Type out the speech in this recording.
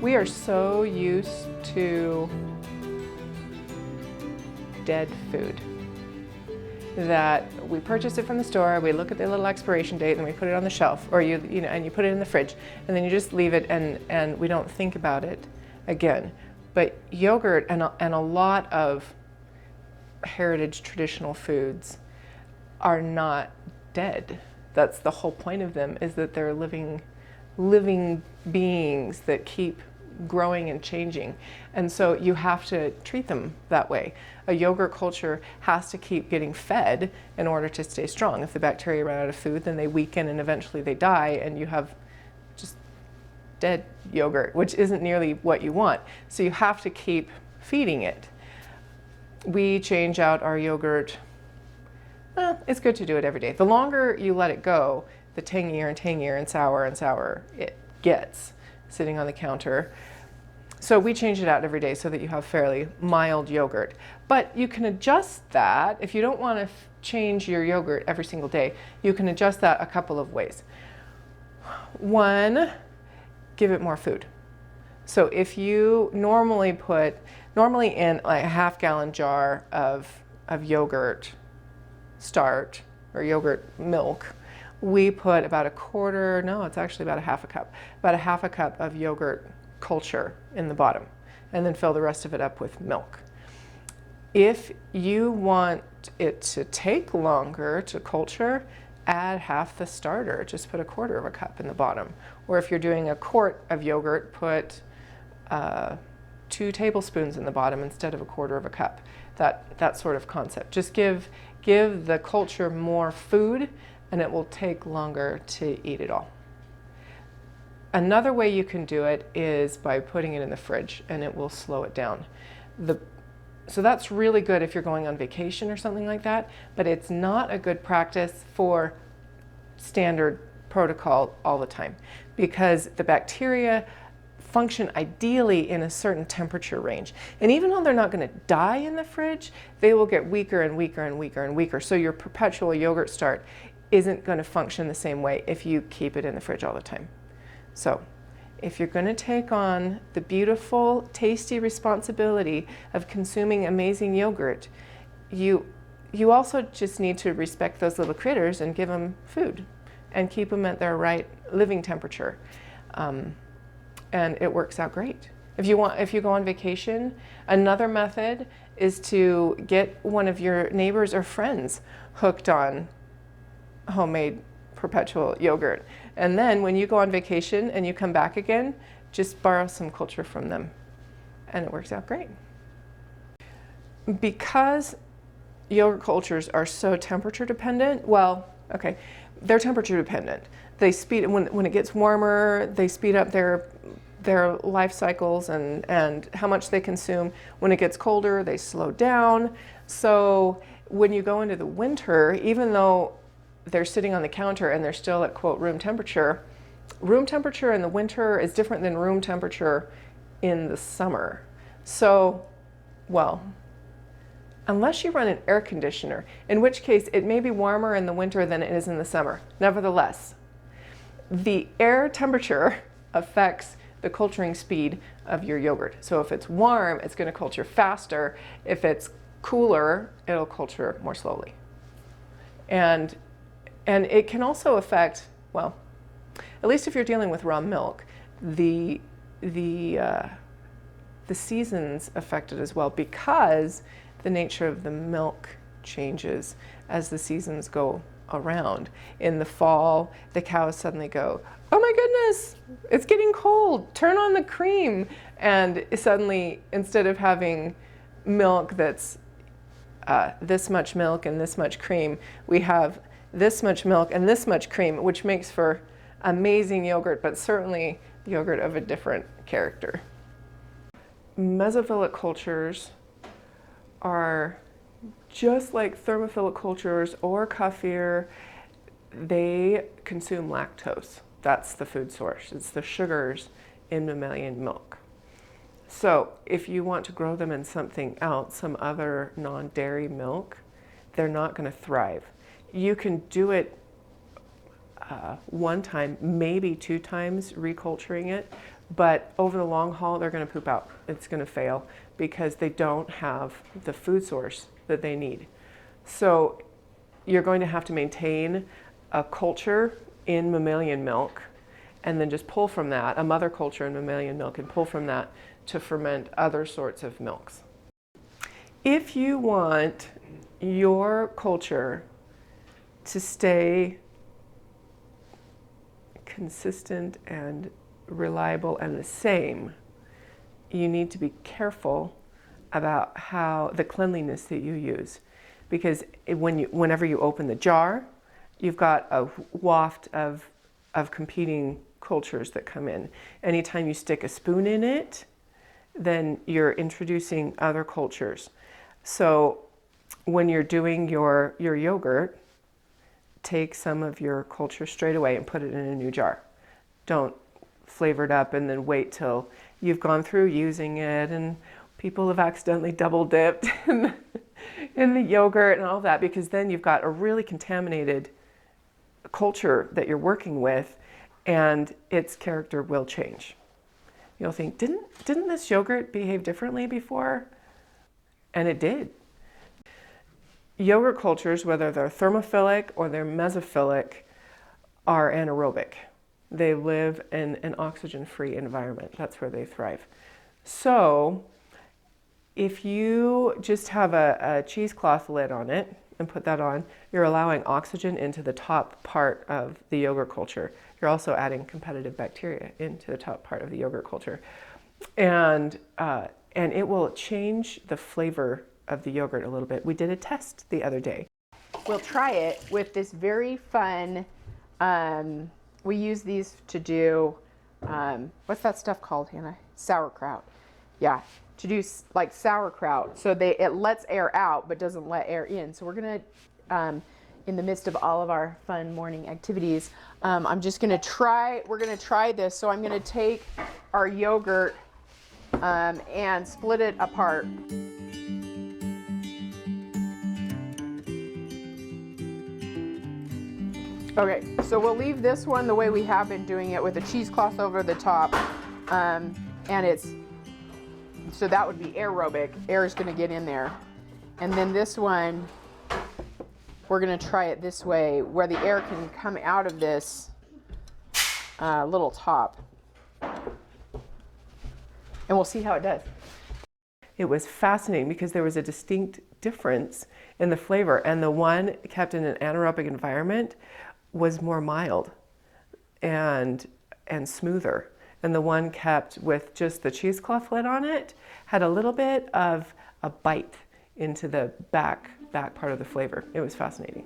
We are so used to dead food that we purchase it from the store, we look at the little expiration date, and we put it on the shelf, or you know, and you put it in the fridge, and then you just leave it, and we don't think about it again. But yogurt and a lot of heritage traditional foods are not dead. That's the whole point of them, is that they're living beings that keep growing and changing. And so you have to treat them that way. A yogurt culture has to keep getting fed in order to stay strong. If the bacteria run out of food, then they weaken and eventually they die, and you have just dead yogurt, which isn't nearly what you want. So you have to keep feeding it. We change out our yogurt. Well, it's good to do it every day. The longer you let it go, the tangier and sour it gets sitting on the counter. So we change it out every day so that you have fairly mild yogurt. But you can adjust that. If you don't want to change your yogurt every single day, you can adjust that a couple of ways. One, give it more food. So if you normally in like a half-gallon jar of yogurt starch or yogurt milk, we put about it's actually about a half a cup of yogurt culture in the bottom, and then fill the rest of it up with milk. If you want it to take longer to culture, add half the starter, just put a quarter of a cup in the bottom. Or if you're doing a quart of yogurt, put 2 tablespoons in the bottom instead of a quarter of a cup. That sort of concept. Just give the culture more food, and it will take longer to eat it all. Another way you can do it is by putting it in the fridge, and it will slow it down. So that's really good if you're going on vacation or something like that, but it's not a good practice for standard protocol all the time, because the bacteria function ideally in a certain temperature range. And even though they're not going to die in the fridge, they will get weaker and weaker and weaker and weaker. So your perpetual yogurt start isn't going to function the same way if you keep it in the fridge all the time. So if you're going to take on the beautiful, tasty responsibility of consuming amazing yogurt, you also just need to respect those little critters and give them food and keep them at their right living temperature. And it works out great. If you go on vacation, another method is to get one of your neighbors or friends hooked on homemade perpetual yogurt. And then when you go on vacation and you come back again, just borrow some culture from them. And it works out great. Because yogurt cultures are so temperature dependent, they're temperature dependent. They speed, when it gets warmer, they speed up their life cycles and how much they consume. When it gets colder, they slow down. So when you go into the winter, even though they're sitting on the counter and they're still at, quote, room temperature in the winter is different than room temperature in the summer. So, unless you run an air conditioner, in which case it may be warmer in the winter than it is in the summer. Nevertheless, the air temperature affects the culturing speed of your yogurt. So if it's warm, it's going to culture faster. If it's cooler, it'll culture more slowly. And it can also affect, at least if you're dealing with raw milk, the seasons affect it as well, because the nature of the milk changes as the seasons go around. In the fall, the cows suddenly go, oh my goodness, it's getting cold, turn on the cream. And suddenly, instead of having milk that's this much milk and this much cream, we have this much milk and this much cream, which makes for amazing yogurt, but certainly yogurt of a different character. Mesophilic cultures are just like thermophilic cultures or kefir. They consume lactose. That's the food source. It's the sugars in mammalian milk. So if you want to grow them in something else, some other non-dairy milk, they're not going to thrive. You can do it one time, maybe 2 times, reculturing it, But over the long haul, they're going to poop out. It's going to fail because they don't have the food source that they need. So you're going to have to maintain a culture in mammalian milk and then just pull from that, a mother culture in mammalian milk, and pull from that to ferment other sorts of milks. If you want your culture to stay consistent and reliable and the same, you need to be careful about how the cleanliness that you use, because whenever you open the jar, you've got a waft of competing cultures that come in. Anytime you stick a spoon in it, then you're introducing other cultures. So when you're doing your yogurt, take some of your culture straight away and put it in a new jar. Don't flavor it up and then wait till you've gone through using it and people have accidentally double dipped in the yogurt and all that, because then you've got a really contaminated culture that you're working with and its character will change. You'll think, didn't this yogurt behave differently before? And it did. Yogurt cultures, whether they're thermophilic or they're mesophilic, are anaerobic. They live in an oxygen-free environment. That's where they thrive. So if you just have a cheesecloth lid on it and put that on, you're allowing oxygen into the top part of the yogurt culture. You're also adding competitive bacteria into the top part of the yogurt culture. And it will change the flavor of the yogurt a little bit. We did a test the other day. We'll try it with this very fun, we use these to do, what's that stuff called, Hannah? Sauerkraut. Yeah, to do like sauerkraut. So it lets air out but doesn't let air in. So we're gonna, in the midst of all of our fun morning activities, we're gonna try this. So I'm gonna take our yogurt and split it apart. Okay, so we'll leave this one the way we have been doing it with a cheesecloth over the top. So that would be aerobic. Air is gonna get in there. And then this one, we're gonna try it this way, where the air can come out of this little top. And we'll see how it does. It was fascinating because there was a distinct difference in the flavor, and the one kept in an anaerobic environment was more mild and smoother. And the one kept with just the cheesecloth lid on it had a little bit of a bite into the back part of the flavor. It was fascinating.